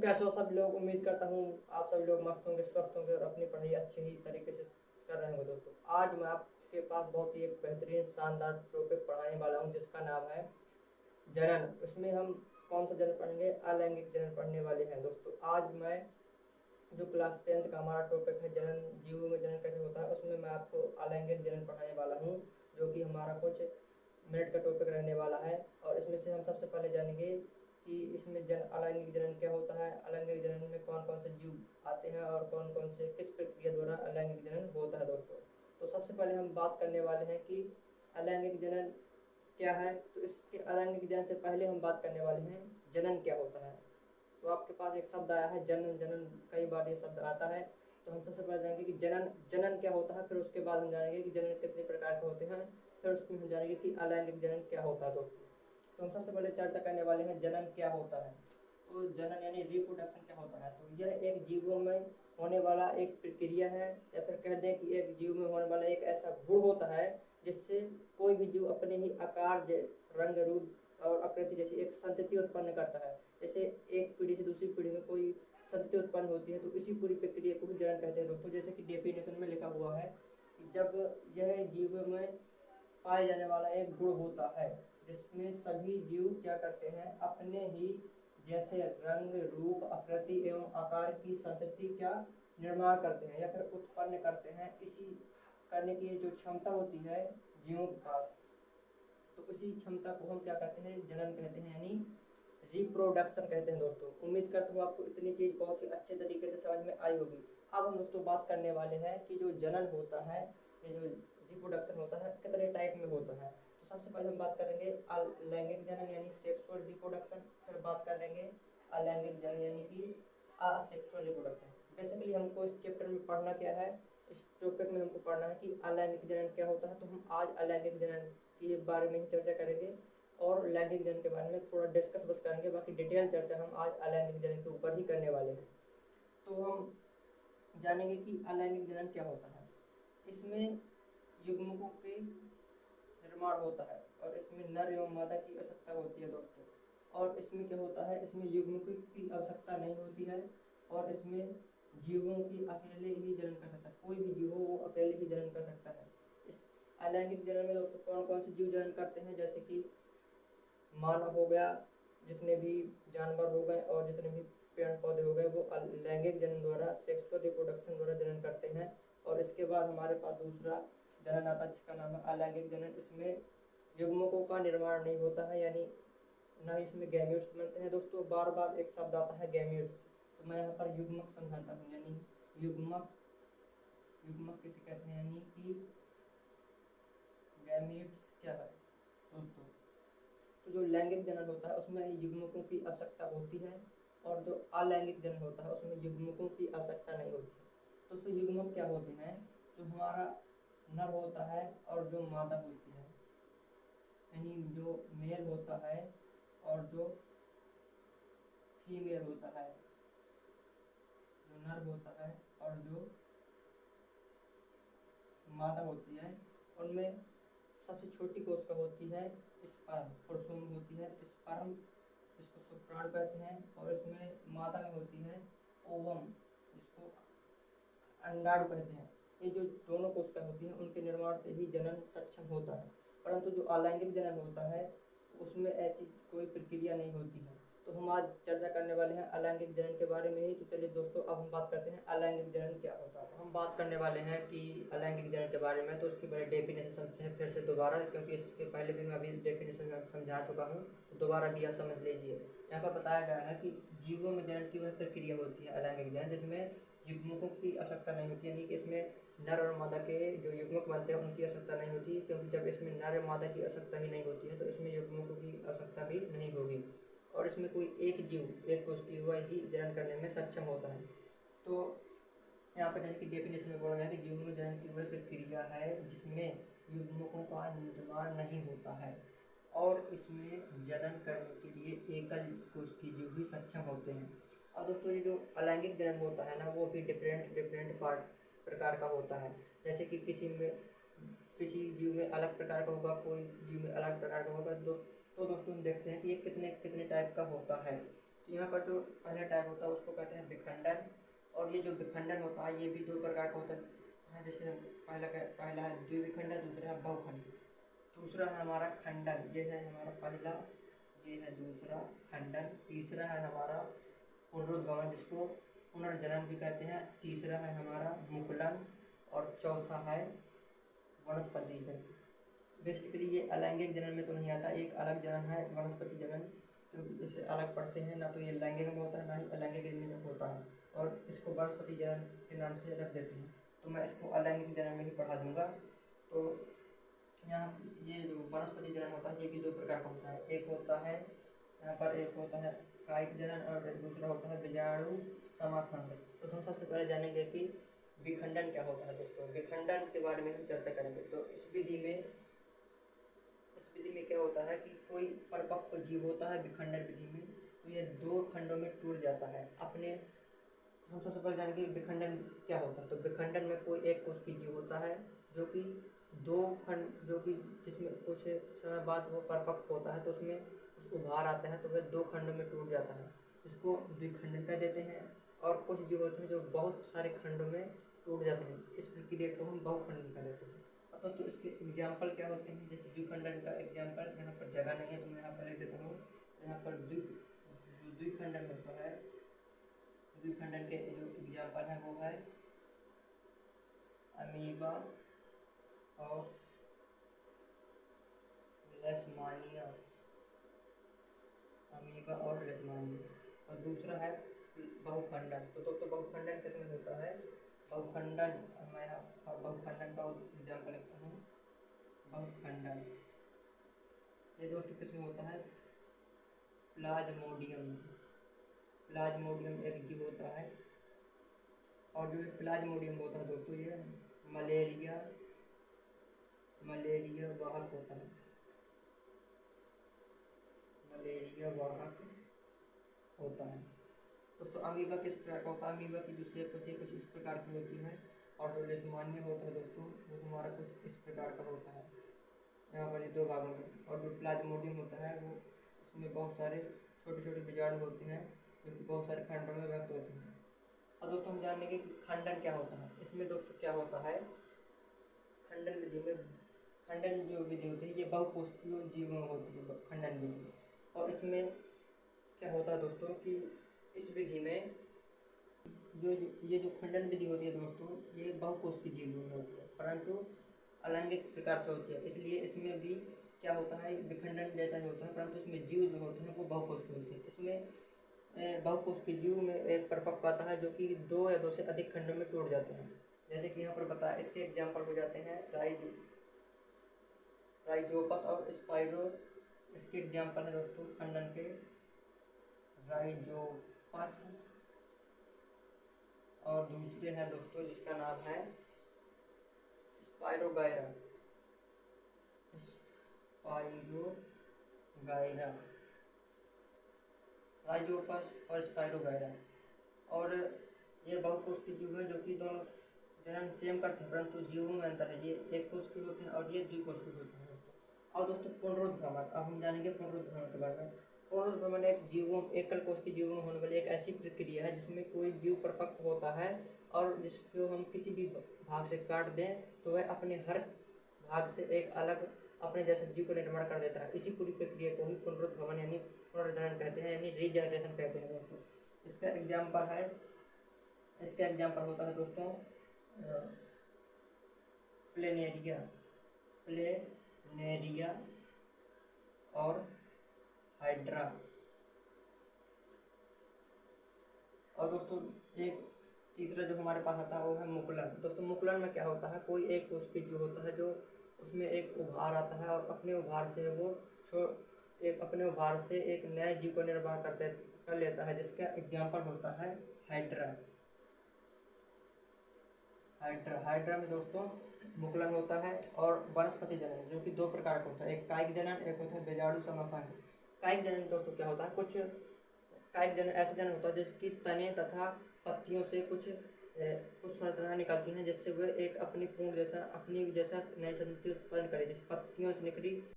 कैसे हो सब लोग। उम्मीद करता हूँ आप सभी लोग मस्त होंगे, स्वस्थ होंगे और अपनी पढ़ाई अच्छे ही तरीके से कर रहे होंगे। दोस्तों आज मैं आपके पास बहुत ही एक बेहतरीन शानदार टॉपिक पढ़ाने वाला हूँ जिसका नाम है जनन। उसमें हम कौन सा जनन पढ़ेंगे? अलैंगिक जनन पढ़ने वाले हैं। दोस्तों आज मैं जो क्लास 10th का हमारा टॉपिक है जनन, जीवों में जनन कैसे होता है, उसमें मैं आपको अलैंगिक जनन पढ़ाने वाला हूँ, जो कि हमारा कुछ मिनट का टॉपिक रहने वाला है। और इसमें से हम सबसे पहले जानेंगे कि इसमें अलैंगिक जनन क्या होता है, अलैंगिक जनन में कौन कौन से जीव आते हैं और कौन कौन से किस प्रक्रिया द्वारा अलैंगिक जनन होता है। दोस्तों तो सबसे पहले हम बात करने वाले हैं कि अलैंगिक जनन क्या है। तो इसके अलैंगिक जनन से पहले हम बात करने वाले हैं जनन क्या होता है। तो आपके पास एक शब्द आया है जनन, जनन कई बार ये शब्द आता है। तो हम सबसे पहले जानेंगे कि जनन जनन क्या होता है, फिर उसके बाद हम जानेंगे कि जनन कितने प्रकार के होते हैं, फिर उसमें हम जानेंगे कि अलैंगिक जनन क्या होता है। दोस्तों तो हम सबसे पहले चर्चा करने वाले हैं जनन क्या होता है। तो जनन यानी रिप्रोडक्शन क्या होता है। तो यह एक जीवों में होने वाला एक प्रक्रिया है, या फिर कह दें कि एक जीव में होने वाला एक ऐसा गुण होता है जिससे कोई भी जीव अपने ही आकार, रंग, रूप और आकृति जैसी एक संतति उत्पन्न करता है। जैसे एक पीढ़ी से दूसरी पीढ़ी में कोई संतति उत्पन्न होती है तो इसी पूरी प्रक्रिया को ही जनन कहते हैं। दोस्तों जैसे कि डेफिनेशन में लिखा हुआ है कि जब यह जीव में पाए जाने वाला एक गुण होता है जिसमें सभी जीव क्या करते हैं, अपने ही जैसे रंग, रूप, आकृति एवं आकार की संतति क्या निर्माण करते हैं या फिर उत्पन्न करते हैं। इसी करने की जो क्षमता होती है जीवों के पास, तो इसी क्षमता को हम क्या कहते हैं, जनन कहते हैं, यानी रिप्रोडक्शन कहते हैं। दोस्तों उम्मीद करता हूँ आपको इतनी चीज़ बहुत ही अच्छे तरीके से समझ में आई होगी। अब हम दोस्तों बात करने वाले हैं कि जो जनन होता है, ये जो रिप्रोडक्शन होता है कितने टाइप में होता है। तो सबसे पहले हम बात करेंगे अलैंगिक जनन यानी सेक्सुअल रिप्रोडक्शन, फिर बात करेंगे अलैंगिक जनन यानी कि असेक्सुअल रिप्रोडक्शन। बेसिकली हमको इस चैप्टर में पढ़ना क्या है, इस टॉपिक में हमको पढ़ना है कि अलैंगिक जनन क्या होता है। तो हम आज अलैंगिक जनन के बारे में ही चर्चा करेंगे और लैंगिक जनन के बारे में थोड़ा डिस्कस बस करेंगे। बाकी डिटेल चर्चा हम आज अलैंगिक जनन के ऊपर ही करने वाले हैं। तो हम जानेंगे कि अलैंगिक जनन क्या होता है। इसमें युग्मकों के निर्माण होता है और इसमें नर एवं मादा की आवश्यकता होती है। दोस्तों और इसमें क्या होता है, इसमें युग्मकों की आवश्यकता नहीं होती है और इसमें जीवों की अकेले ही जनन कर सकता है। कोई भी जीव हो वो अकेले ही जनन कर सकता है। इस अलैंगिक जनन में दोस्तों कौन कौन से जीव जनन करते हैं, जैसे कि मानव हो गया, जितने भी जानवर हो गए और जितने भी पेड़ पौधे हो गए, वो लैंगिक जनन द्वारा, सेक्सुअल रिप्रोडक्शन द्वारा जनन करते हैं। और इसके बाद हमारे पास दूसरा जनन आता है जिसका नाम है अलैंगिक जनन। इसमें युग्मकों का निर्माण नहीं होता है, यानी ना ही इसमें गैमेट्स बनते हैं। दोस्तों बार बार एक शब्द आता है गैमेट्स, तो मैं यहाँ पर युग्मक समझाता हूँ, यानी युग्मक, युग्मक किसे कहते हैं, यानी कि गैमेट्स क्या है। दोस्तों तो जो लैंगिक जनन होता है उसमें युग्मकों की आवश्यकता होती है और जो अलैंगिक जनन होता है उसमें युग्मकों की आवश्यकता नहीं होती है। दोस्तों युग्मक क्या होते हैं, जो हमारा नर होता है और जो मादा होती है, यानी जो मेल होता है और जो फीमेल होता है, जो नर होता है और जो मादा होती है, उनमें सबसे छोटी कोशिका होती है स्पर्म, पुरुषों में होती है स्पर्म, इसको शुक्राणु कहते हैं। और इसमें मादा में होती है ओवम, जिसको अंडाणु कहते हैं। ये जो दोनों कोशिका होती हैं उनके निर्माण से ही जनन सक्षम होता है। परंतु जो अलैंगिक जनन होता है उसमें ऐसी कोई प्रक्रिया नहीं होती है। तो हम आज चर्चा करने वाले हैं अलैंगिक जनन के बारे में ही। तो चलिए दोस्तों अब हम बात करते हैं अलैंगिक जनन क्या होता है। हम बात करने वाले हैं कि अलैंगिक जनन के बारे में, तो उसकी पहले डेफिनेशन समझते हैं फिर से दोबारा, क्योंकि इसके पहले भी मैं अभी डेफिनेशन समझा चुका हूँ, तो दोबारा भी आप समझ लीजिए। यहाँ पर बताया गया है कि जीवों में जनन की वह प्रक्रिया होती है अलैंगिक जनन जिसमें युग्मकों की आवश्यकता नहीं होती, यानी कि इसमें नर और मादा के जो युग्मक बनते हैं उनकी आवश्यकता नहीं होती, क्योंकि जब इसमें नर और मादा की आवश्यकता ही नहीं होती है तो इसमें युग्मकों की आवश्यकता भी नहीं होगी और इसमें कोई एक जीव, एक कोशिकीय हुआ ही जनन करने में सक्षम होता है। तो यहाँ पर जैसे कि डेफिनेशन में बोला गया है कि जीव में जनन की वह प्रक्रिया है जिसमें युग्मकों का निर्माण नहीं होता है और इसमें जनन करने के लिए एकल कोशिकीय जीव ही सक्षम होते हैं। अब दोस्तों ये जो अलैंगिक जनन होता है ना, वो भी डिफरेंट डिफरेंट प्रकार का होता है। जैसे कि किसी जीव में अलग प्रकार का होगा, कोई जीव में अलग प्रकार का होगा। तो दोस्तों हम देखते हैं कि ये कितने कितने टाइप का होता है। तो यहाँ पर जो पहला टाइप होता है उसको कहते हैं विखंडन। और ये जो विखंडन होता है ये भी दो प्रकार का होता है, जैसे पहला है द्विविखंडन, दूसरा है बहुखंड। दूसरा है हमारा खंडन, ये है हमारा पहला, ये है दूसरा खंडन। तीसरा है हमारा पुनरुद्गमन, जिसको पुनर्जनन भी कहते हैं। तीसरा है हमारा मुकुलन, और चौथा है वनस्पति जनन। बेसिकली ये अलैंगिक जनन में तो नहीं आता, एक अलग जनन है वनस्पति जनन, क्योंकि इसे अलग पढ़ते हैं ना, तो ये लैंगिक में होता है ना ही अलैंगिक में होता है, और इसको वनस्पति जनन के नाम से रख देते हैं। तो मैं इसको अलैंगिक जनन में ही पढ़ा दूंगा। तो यहाँ ये जो वनस्पति जनन होता है ये भी दो प्रकार का होता है। एक होता है यहाँ पर, एक होता है कायिक जनन और दूसरा होता है बीजाणु समासंग। तो हम सबसे पहले जानेंगे कि विखंडन क्या होता है दोस्तों। विखंडन के बारे में हम चर्चा करेंगे। तो इस विधि में क्या होता है कि कोई परिपक्व जीव होता है विखंडन विधि में, तो यह दो खंडों में टूट जाता है अपने। हम सबसे पहले जानेंगे विखंडन क्या होता है। तो विखंडन में कोई एक कोश की जीव होता है जो कि दो खंड, जो कि जिसमें कुछ समय बाद वो परिपक्व होता है तो उसमें कुछ उभार आता है, तो वह दो खंडों में टूट जाता है, इसको द्विखंडन कह देते हैं। और कुछ जीव होते हैं जो बहुत सारे खंडों में टूट जाते हैं, इस प्रक्रिया को हम बहुखंडन कह देते हैं। तो इसके एग्जाम्पल क्या होते हैं, जैसे द्विखंडन का एग्जाम्पल, यहाँ पर जगह नहीं है तो मैं यहाँ पर लिख देता हूँ। यहाँ पर द्विखंडन होता है, द्विखंडन के जो एग्जाम्पल है वो है अमीबा और लेशमानिया, अमीबा और लेशमानिया। और दूसरा है बहुखंडन। तो दोस्तों बहुखंडन किसमें होता है, बहुखंडन, मैं यहाँ बहुखंडन का एग्जाम्पल लिखता हूँ। बहुखंडन ये दोस्तों किसमें होता है, प्लाज्मोडियम। प्लाज्मोडियम एक जीव होता है, और जो प्लाज्मोडियम होता है दोस्तों ये मलेरिया वाहक होता है, मलेरिया वाहक होता है। दोस्तों अमीबा किस प्रकार का होता है, अमीबा की जो शेप होती है कुछ इस प्रकार की होती है, और जो लेशमानिया होता है दोस्तों वो हमारा कुछ इस प्रकार का होता है, यहाँ पर ये दो भागों में। और जो प्लाज्मोडियम होता है वो उसमें बहुत सारे छोटे छोटे बीजाणु होते हैं जो कि बहुत सारे खंडों में व्यक्त होते हैं। अब दोस्तों हम जानेंगे कि खंडन क्या होता है। इसमें दोस्तों क्या होता है, खंडन विधि में, खंडन जो विधि होती है ये बहुकोशिकीय जीवों में होती है खंडन विधि। और इसमें क्या होता है दोस्तों कि इस विधि में ये जो खंडन विधि होती है दोस्तों ये बहुकोशिकीय जीवों में होती है, परंतु अलैंगिक प्रकार से होती है, इसलिए इसमें भी क्या होता है विखंडन जैसा ही होता है, परंतु इसमें जीव जो होते हैं वो बहुकोशिकीय होते हैं। इसमें बहुकोशिकीय जीव में एक परिपक्व आता है जो कि दो या दो से अधिक खंडों में टूट जाते हैं, जैसे कि यहाँ पर बताया। इसके एग्जाम्पल हो जाते हैं राइजोपस और स्पाइरो। इसके एग्जाम्पल है दोस्तों खंडन के राइजोपस, और दूसरे हैं दोस्तों जिसका नाम है स्पाइरोगायरा। राइजोपस और स्पाइरोगायरा। और ये बहुकोशिकीय जीव है जो कि दोनों जनन सेम करते हैं, परंतु जीवों में अंतर है, ये एक कोशिकीय होते हैं और ये द्विकोशिकीय होते हैं। और दोस्तों पुनरुद्गमन, अब हम जानेंगे पुनरुद्गमन के बारे में। पुनरुद्गमन एकल कोशिकीय जीवों में होने वाली एक ऐसी प्रक्रिया है जिसमें कोई जीव परिपक्व होता है और जिसको हम किसी भी भाग से काट दें तो वह अपने हर भाग से एक अलग अपने जैसा जीव का निर्माण कर देता है। इसी पूरी प्रक्रिया को ही पुनरुद्गमन यानी पुनर्जनन कहते हैं, यानी रीजनरेशन कहते हैं दोस्तों। इसका एग्जाम्पल होता है दोस्तों प्लेनेरिया और हाइड्रा। और दोस्तों एक तीसरा जो हमारे पास आता है वो है मुकुलन। दोस्तों मुकुलन में क्या होता है, कोई एक कोशिकीय जीव होता है जो उसमें एक उभार आता है और अपने उभार से एक नए जीव का निर्माण कर लेता है, जिसका एग्जाम्पल होता है हाइड्रा। में दोस्तों मुकुलन होता है। और वनस्पति जनन जो कि दो प्रकार का होता है, एक कायिक जनन, एक होता है बीजाणु समासंग। कायिक जनन दोस्तों क्या होता है, कुछ कायिक जनन ऐसा जनन होता है जिसकी तने तथा पत्तियों से कुछ संरचना निकलती हैं जिससे वह एक अपनी जैसा नई संतति उत्पन्न करे, जैसे पत्तियों से निकली